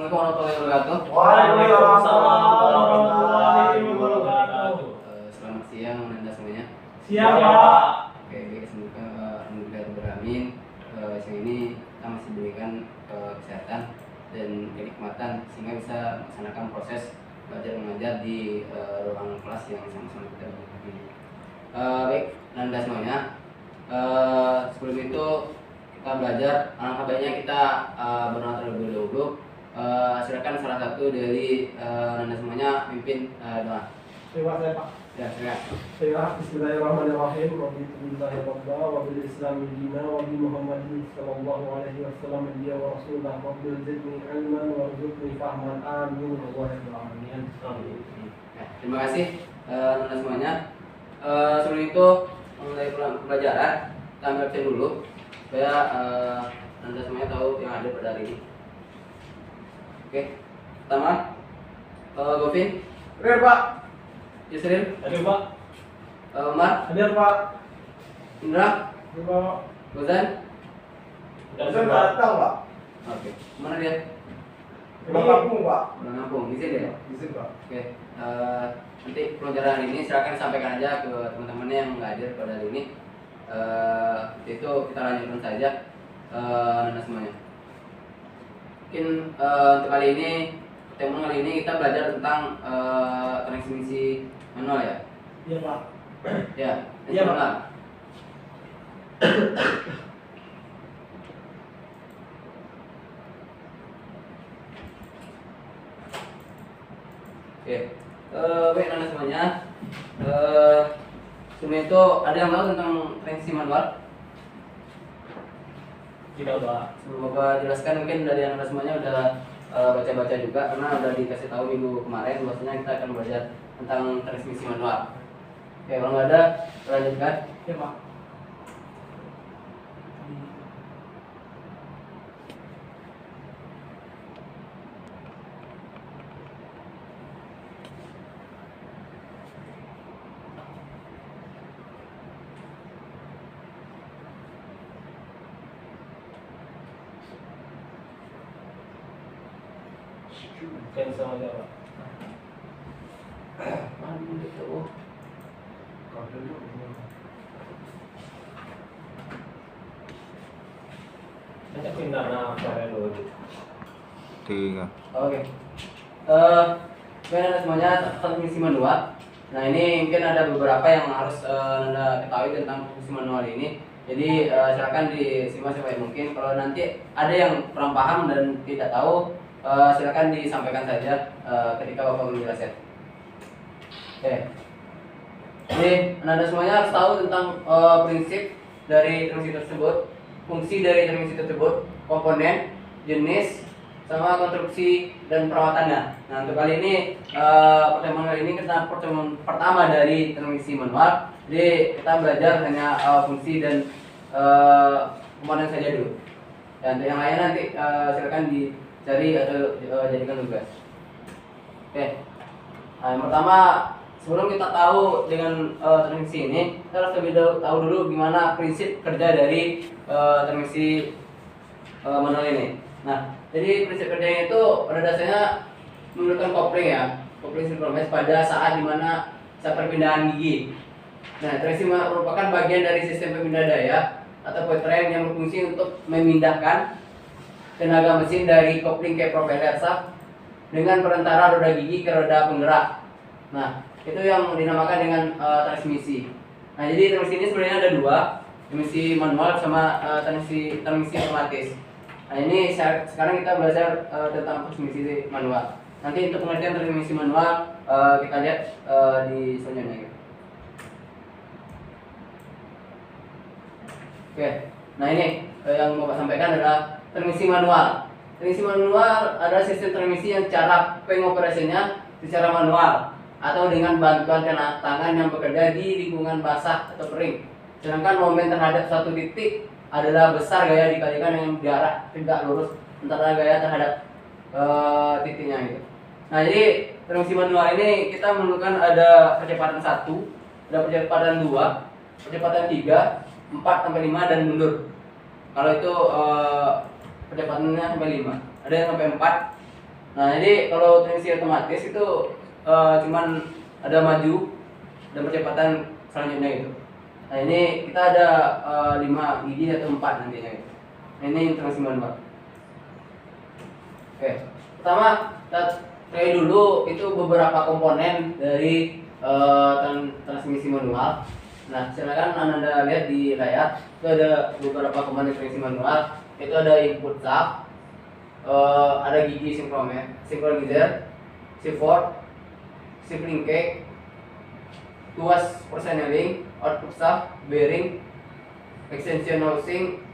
Assalamualaikum warahmatullahi wabarakatuh. Waalaikumsalam warahmatullahi wabarakatuh. Selamat siang Anda semuanya. Siang Pak. Oke, baik, semoga alhamdulillah beramin. Siang ini kita masih diberikan kesehatan dan kenikmatan sehingga bisa melaksanakan proses belajar mengajar di ruang kelas yang sama-sama kita miliki. Baik, Anda semuanya. Sebelum itu kita belajar, alangkah baiknya kita berdoa terlebih dahulu. Silakan salah satu dari Anda semuanya pimpin doa. Terima kasih Pak. Ya, silakan. Bismillahirrahmanirrahim. Wabillahi rabba wa bil islami dina wa bi Muhammadin sallallahu alaihi wasallam nabiyya wa rasulah wa bil zidni ilman warzuqni fahman amin wa alamin. Ya, terima kasih Anda semuanya. Sebelum itu mulai pelajaran, kita ambil absen dulu supaya Anda semuanya tahu yang ada pada hari ini. Oke, pertama Govin, Hadir Pak. Yusril, Hadir Pak. Umar, Hadir Pak. Indra, Hadir Pak. Gozan. Saya datang Pak. Oke, mana dia? Pulang kampung Pak. Pulang kampung, di sini ya? Di sini Pak. Oke, nanti pelajaran hari ini silakan sampaikan aja ke teman-temannya yang nggak hadir pada hari ini. Itu kita lanjutkan saja Anda semuanya. Mungkin untuk kali ini, pertemuan kali ini kita belajar tentang transmisi manual ya. Iya Pak. Ya, Iya, Pak. manual. Oke, baik Anda semuanya. Sebelum itu ada yang tahu tentang transmisi manual? Tidak Pak. Sebelum Bapak jelaskan, mungkin dari Anda semuanya udah baca-baca juga karena udah dikasih tahu minggu kemarin bahwasanya kita akan belajar tentang transmisi manual. Oke, kalau nggak ada, lanjutkan. Iya Pak. Cancel aja Pak. Mana gitu? Saya pindah saya dulu. Tiga. Oke. Mungkin Anda semuanya transmisi manual. Nah, ini mungkin ada beberapa yang harus Anda ketahui tentang transmisi manual ini. Jadi silakan disimak sebaik mungkin. Kalau nanti ada yang kurang paham dan tidak tahu, silakan disampaikan saja ketika Bapak menjelaskan. Oke. Jadi Anda semuanya harus tahu tentang prinsip dari transmisi tersebut, fungsi dari transmisi tersebut, komponen, jenis, sama konstruksi dan perawatannya. Nah, untuk kali ini pertemuan kali ini kita pertemuan pertama dari transmisi manual. Jadi kita belajar hanya fungsi dan komponen saja dulu. Dan untuk yang lain nanti silakan dicari atau jadikan tugas. Oke. Nah, yang pertama, sebelum kita tahu dengan transmisi ini, kita harus lebih tahu dulu gimana prinsip kerja dari transmisi manual ini. Nah, jadi prinsip kerjanya itu pada dasarnya menggunakan kopling ya, kopling sinkronis pada saat dimana saat perpindahan gigi. Nah, transmisi merupakan bagian dari sistem pemindah daya atau powertrain yang berfungsi untuk memindahkan tenaga mesin dari kopling ke propeller shaft dengan perantara roda gigi ke roda penggerak. Nah, itu yang dinamakan dengan transmisi. Nah, jadi transmisi ini sebenarnya ada dua, transmisi manual sama transmisi otomatis. Nah, ini sekarang kita belajar tentang transmisi manual. Nanti untuk pengertian transmisi manual kita lihat di selanjutnya. Oke, nah ini yang Bapak sampaikan adalah transmisi manual. Transmisi manual adalah sistem transmisi yang cara pengoperasiannya secara manual atau dengan bantuan tangan yang bekerja di lingkungan basah atau kering. Sedangkan momen terhadap satu titik adalah besar gaya dikalikan dengan jarak tegak lurus antara gaya terhadap titiknya gitu. Nah, jadi transmisi manual ini kita memerlukan ada percepatan 1, ada percepatan 2, percepatan 3, 4 sampai 5 dan mundur. Kalau itu percepatannya sampai 5. Ada yang sampai 4, Nah, jadi kalau transmisi otomatis itu cuman ada maju dan percepatan selanjutnya gitu. Nah, ini kita ada 5 gigi atau 4 nantinya gitu. Nah, ini transmisi manual. Oke, pertama kita try dulu itu beberapa komponen dari transmisi manual. Nah, silakan Anda lihat di layar. Itu ada beberapa komponen transmisi manual. Itu ada input shaft, ada gigi synchronizer, shift-forward, shift linkage, tuas persneling, output shaft, bearing, extension housing,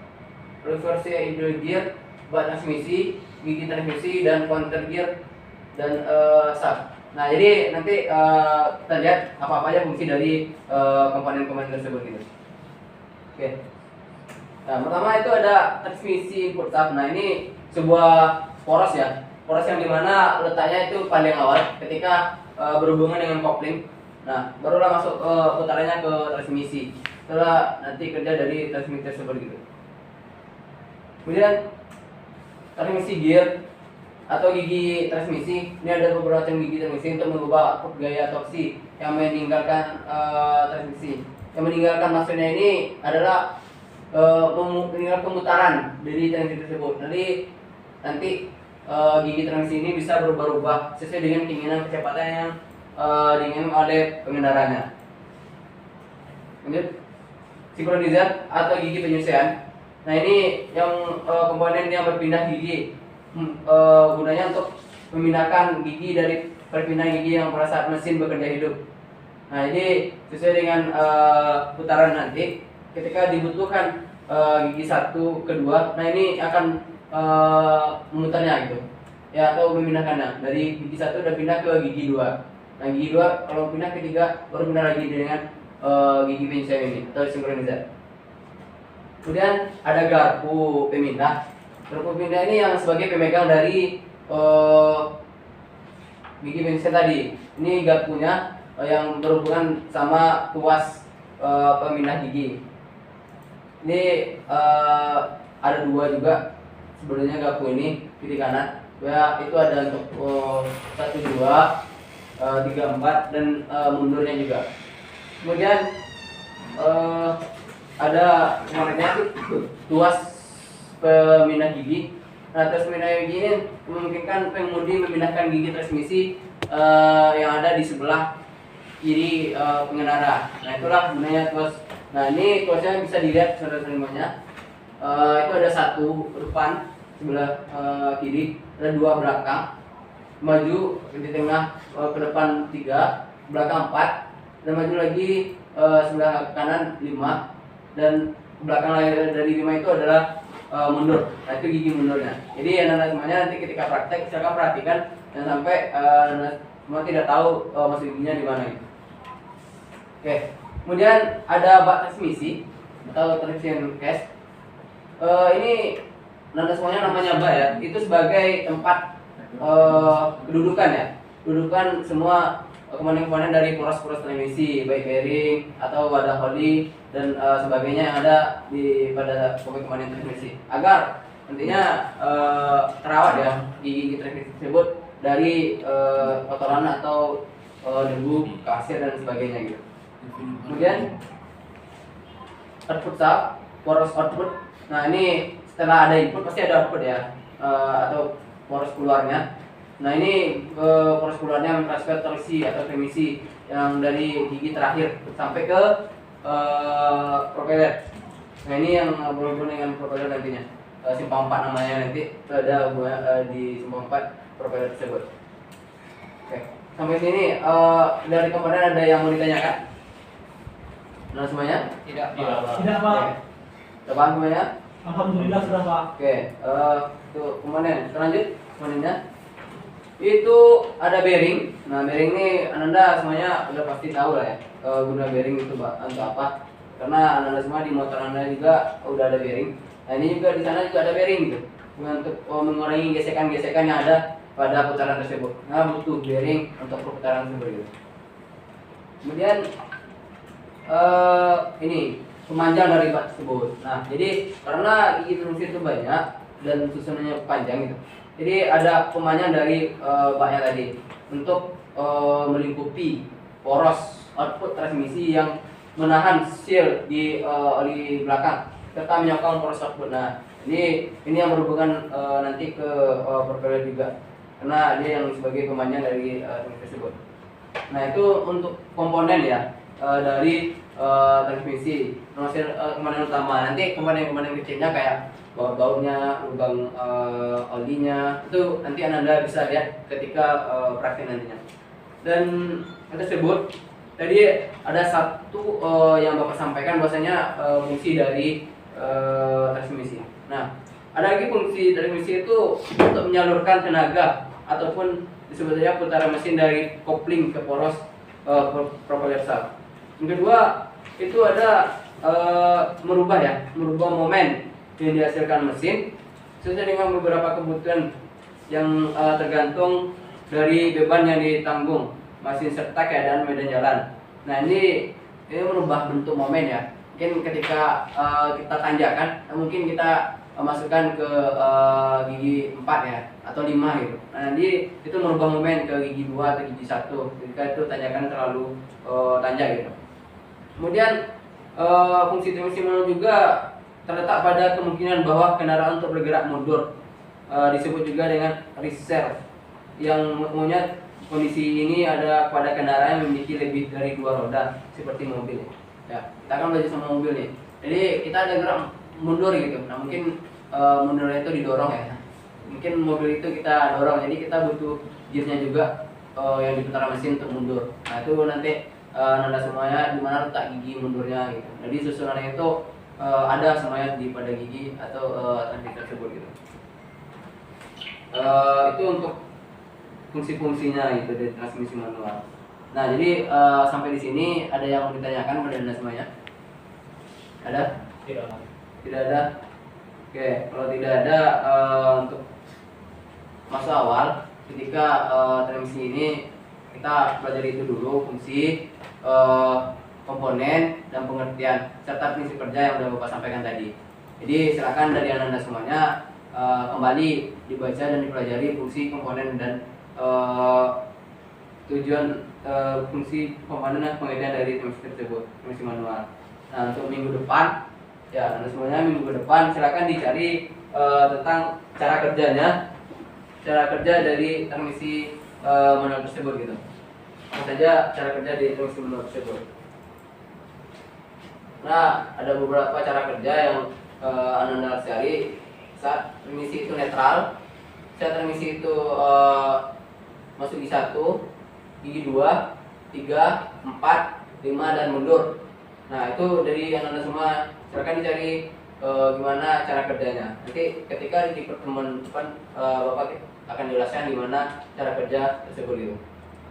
reverse idle gear, bak transmisi, gigi transmisi, dan counter gear dan shaft. Nah, jadi nanti kita lihat apa aja fungsi dari komponen-komponen tersebut gitu. Oke. Nah, pertama itu ada transmisi input shaft. Nah, ini sebuah poros ya, poros yang dimana letaknya itu paling awal ketika berhubungan dengan kopling. Nah, barulah masuk putarannya ke transmisi. Setelah nanti kerja dari transmisi tersebut gitu. Kemudian transmisi gear atau gigi transmisi, ini ada beberapa macam gigi transmisi untuk mengubah output gaya torsi yang meninggalkan transmisi. Yang meninggalkan maksudnya ini adalah meninggalkan pemutaran dari transmisi tersebut. Nanti gigi transmisi ini bisa berubah-ubah sesuai dengan keinginan kecepatan yang diinginkan oleh pengendaranya. Lanjut, sinkronizer atau gigi penyesuaian. Nah, ini yang komponen yang berpindah gigi. Gunanya untuk memindahkan gigi dari perpindahan gigi yang pada saat mesin bekerja hidup. Nah, jadi sesuai dengan putaran nanti ketika dibutuhkan gigi 1, kedua, nah ini akan memutarnya gitu ya, atau memindahkannya dari gigi 1 dan pindah ke gigi 2. Nah, gigi 2 kalau pindah ke 3 baru pindah lagi dengan gigi penyesuaian ini atau sinkronizer. Kemudian ada garpu pemindah. Garpu pemindah ini yang sebagai pemegang dari gigi penyesuaian tadi. Ini garpunya yang berhubungan sama tuas pemindah gigi. Ini ada 2 juga sebenarnya garpu ini, kiri kanan. Ya, itu ada untuk 1, 2, 3, 4 dan mundurnya juga. Kemudian ada komponennya tuas pemindah gigi. Nah, tuas pemindah gigi ini memungkinkan pengemudi memindahkan gigi transmisi yang ada di sebelah kiri pengendara. Nah, itulah gunanya tuas. Nah, ini tuasnya bisa dilihat saudara-saudaranya. Itu ada 1 depan sebelah kiri, ada 2 belakang, maju di tengah ke depan 3, belakang 4, dan maju lagi sebelah kanan 5, dan belakang dari 5 itu adalah mundur. Nah, itu gigi mundurnya. Jadi anak-anak semuanya nanti ketika praktek silakan perhatikan dan sampai anak semua tidak tahu masuk giginya di mana gitu. Oke. Kemudian ada bak transmisi atau transmission case. Ini nanda semuanya namanya bak ya. Itu sebagai tempat kedudukan ya. Kedudukan semua komponen-komponen dari poros-poros transmisi, baik bearing atau wadah oli dan sebagainya yang ada di pada komponen transmisi. Agar nantinya terawat ya gigi transmisi tersebut dari kotoran atau debu, kasir dan sebagainya gitu. Kemudian output shaft, poros output. Nah, ini setelah ada input pasti ada output ya, atau poros keluarnya. Nah, ini poros keluarnya mentransfer torsi atau remisi yang dari gigi terakhir sampai ke propeller. Nah, ini yang berhubungan dengan propeller nantinya. Simpang 4 namanya, nanti ada di simpang 4 propeller tersebut. Oke, sampai sini dari komponen ada yang mau ditanyakan? Nah, semuanya? Tidak, Tidak, Pak. Sudah paham semuanya? Alhamdulillah sudah, Pak. Oke, itu komponen. Lanjut komponennya. Itu ada bearing. Nah, bearing ini Ananda semuanya udah pasti tahu lah ya. Guna bearing itu untuk apa? Karena Ananda semua di motor Anda juga udah ada bearing. Nah, ini juga di sana juga ada bearing gitu. Untuk mengurangi gesekan-gesekan yang ada pada putaran tersebut. Nah, butuh bearing untuk putaran tersebut gitu. Kemudian ini pemanjang dari bak tersebut. Nah, jadi karena gigi transmisi itu banyak dan susunannya panjang gitu, Jadi ada pemanjang dari baknya tadi untuk melingkupi poros output transmisi yang menahan seal di oli belakang serta menyokong poros output. Nah, ini yang berhubungan nanti ke propeller juga, karena dia yang sebagai pemanjang dari transmisi tersebut. Nah, itu untuk komponen ya dari transmisi. Komponen utama, nanti komponen kecilnya kayak baut-bautnya, lubang olinya, itu nanti Anda bisa lihat ketika praktik nantinya. Dan tersebut tadi ada satu yang Bapak sampaikan bahwasanya fungsi dari transmisi. Nah, ada lagi fungsi transmisi itu untuk menyalurkan tenaga ataupun disebut saja putaran mesin dari kopling ke poros propeller shaft. Yang kedua itu ada merubah momen yang dihasilkan mesin sesuai dengan beberapa kebutuhan yang tergantung dari beban yang ditanggung mesin serta keadaan medan jalan. Nah, ini merubah bentuk momen ya. Mungkin ketika kita tanjakan, mungkin kita masukkan ke gigi 4 ya atau 5 gitu. Nah, nanti itu merubah momen ke gigi 2 atau gigi 1 ketika itu tanjakan terlalu tanjak gitu. Kemudian fungsi transmisi manual juga terletak pada kemungkinan bahwa kendaraan untuk bergerak mundur, disebut juga dengan reserve, yang umumnya kondisi ini ada pada kendaraan yang memiliki lebih dari 2 roda seperti mobil ya. Kita kan belajar sama mobil nih, jadi kita ada gerak mundur gitu. Nah, mungkin mundurnya itu didorong ya, mungkin mobil itu kita dorong, jadi kita butuh gearnya juga yang diputar mesin untuk mundur. Nah, itu nanti nanda semuanya di mana letak gigi mundurnya gitu. Jadi susunannya itu ada semuanya di pada gigi atau transmisi tersebut gitu. Itu untuk fungsi-fungsinya itu dari transmisi manual. Nah, jadi sampai di sini ada yang mau ditanyakan pada Anda semuanya? Ada? Tidak ada. Oke, kalau tidak ada, untuk masa awal ketika transmisi ini kita pelajari itu dulu fungsi, komponen dan pengertian serta prinsip kerja yang sudah Bapak sampaikan tadi. Jadi silakan dari Anda semuanya kembali dibaca dan dipelajari fungsi, komponen dan tujuan fungsi komponen dan pengertian dari transmisi tersebut, transmisi manual. Nah, untuk minggu depan ya Anda semuanya minggu depan silakan dicari tentang cara kerjanya, cara kerja dari transmisi manual tersebut gitu. Apa saja cara kerja di transmisi manual tersebut. Nah, ada beberapa cara kerja yang Anda harus cari saat transmisi itu netral, saat transmisi itu masuk gigi 1, gigi 2, 3, 4, 5 dan mundur. Nah, itu dari Anda semua silakan dicari gimana cara kerjanya. Nanti ketika di pertemuan depan Bapak akan jelaskan gimana cara kerja tersebut itu.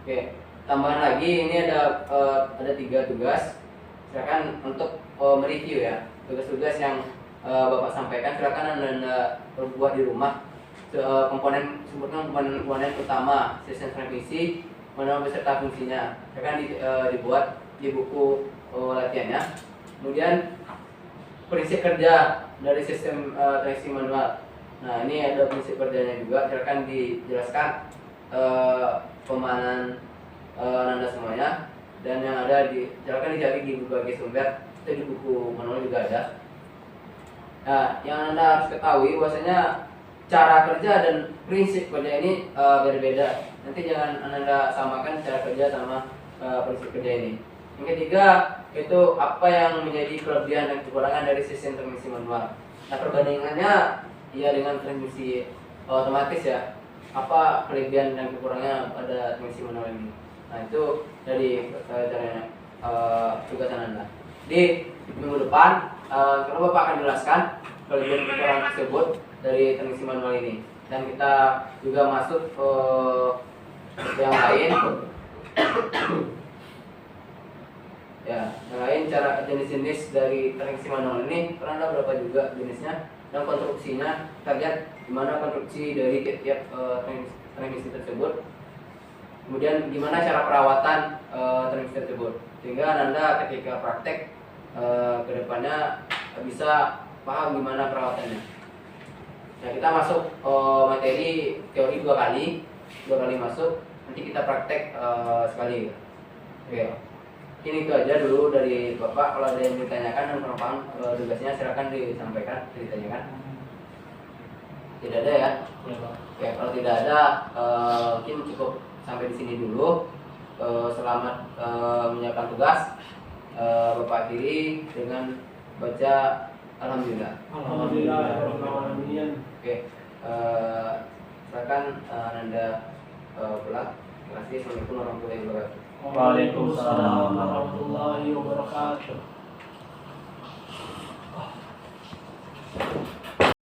Oke, tambahan lagi ini ada 3 tugas. Silakan untuk mereview ya tugas-tugas yang Bapak sampaikan. Silakan Anda perbuat di rumah. Sebutkan komponen utama sistem transmisi manual beserta fungsinya. Silakan dibuat di buku latihannya. Kemudian prinsip kerja dari sistem transmisi manual. Nah, ini ada prinsip kerjanya juga. Silakan dijelaskan pemahaman Anda semuanya. Dan yang ada silakan dicari di berbagai sumber, itu di buku manual juga ada. Nah, yang Anda harus ketahui bahwasanya cara kerja dan prinsip kerja ini berbeda. Nanti jangan Anda samakan cara kerja sama prinsip kerja ini. Yang ketiga itu apa yang menjadi kelebihan dan kekurangan dari sistem transmisi manual. Nah, perbandingannya ya dengan transmisi otomatis ya. Apa kelebihan dan kekurangannya pada transmisi manual ini? Nah, itu dari caranya tugas Anda. Di minggu depan kalau Bapak akan jelaskan kelebihan kekurangan tersebut dari transmisi manual ini, dan kita juga masuk ke yang lain. Ya, yang lain cara jenis-jenis dari transmisi manual ini karena ada berapa juga jenisnya dan konstruksinya. Kita lihat gimana konstruksi dari tiap transmisi tersebut. Kemudian gimana cara perawatan transmisi tersebut, sehingga Anda ketika praktek ke depannya bisa paham gimana perawatannya. Nah, kita masuk materi teori dua kali masuk. Nanti kita praktek sekali. Oke. Ini itu aja dulu dari Bapak. Kalau ada yang ditanyakan dan kurang paham tugasnya, silakan disampaikan, ditanyakan. Tidak ada ya? Ya, Pak. Oke, kalau tidak ada mungkin cukup sampai di sini dulu. Selamat menjalankan tugas. Bapak akhiri dengan baca Alhamdulillah. Alhamdulillah ya Rabbal alamin. Oke, silakan Anda pulang. Terima kasih. Assalamualaikum warahmatullahi wabarakatuh. Waalaikumsalam warahmatullahi wabarakatuh.